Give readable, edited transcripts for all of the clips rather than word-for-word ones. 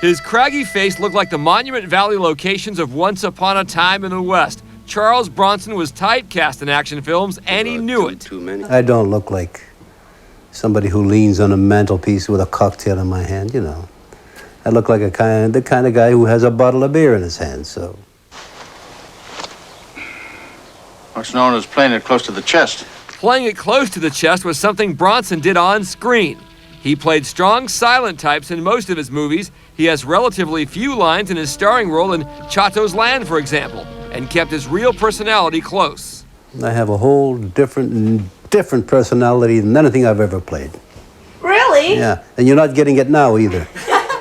His craggy face looked like the Monument Valley locations of Once Upon a Time in the West. Charles Bronson was typecast in action films, and he knew it. I don't look like somebody who leans on a mantelpiece with a cocktail in my hand, you know. I look like the kind of guy who has a bottle of beer in his hand, so. What's known as playing it close to the chest. Playing it close to the chest was something Bronson did on screen. He played strong silent types in most of his movies. He has relatively few lines in his starring role in Chato's Land, for example, and kept his real personality close. I have a whole different personality than anything I've ever played. Really? Yeah, and you're not getting it now either.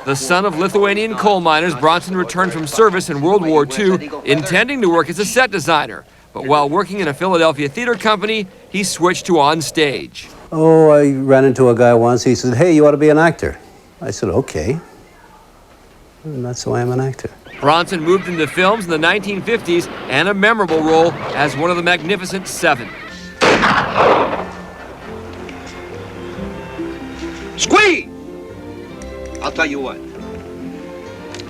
The son of Lithuanian coal miners, Bronson returned from service in World War II, intending to work as a set designer. But while working in a Philadelphia theater company, he switched to on stage. Oh, I ran into a guy once. He said, "Hey, you ought to be an actor." I said, "Okay." And that's why I'm an actor. Bronson moved into films in the 1950s and a memorable role as one of the Magnificent Seven. Squeeze! I'll tell you what.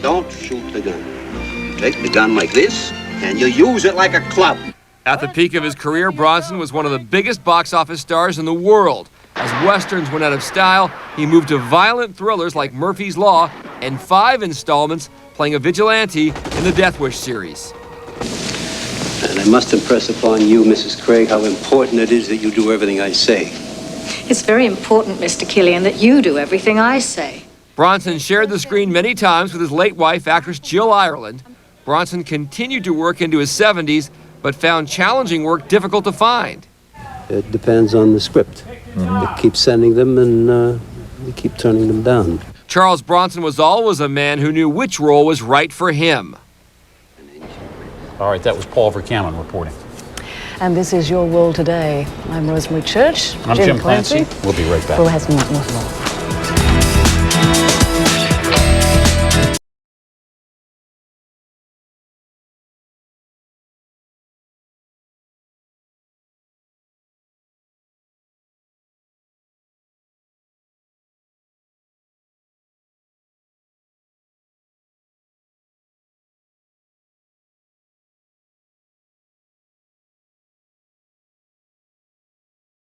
Don't shoot the gun. Take the gun like this, and you use it like a club. At the peak of his career, Bronson was one of the biggest box office stars in the world. As westerns went out of style, he moved to violent thrillers like Murphy's Law and 5 installments playing a vigilante in the Death Wish series. And I must impress upon you, Mrs. Craig, how important it is that you do everything I say. It's very important, Mr. Killian, that you do everything I say. Bronson shared the screen many times with his late wife, actress Jill Ireland. Bronson continued to work into his 70s, but found challenging work difficult to find. It depends on the script. They keep sending them, and we keep turning them down. Charles Bronson was always a man who knew which role was right for him. All right, that was Paul Vercammon reporting. And this is Your World Today. I'm Rosemary Church. I'm Jim Clancy. We'll be right back. Who has more.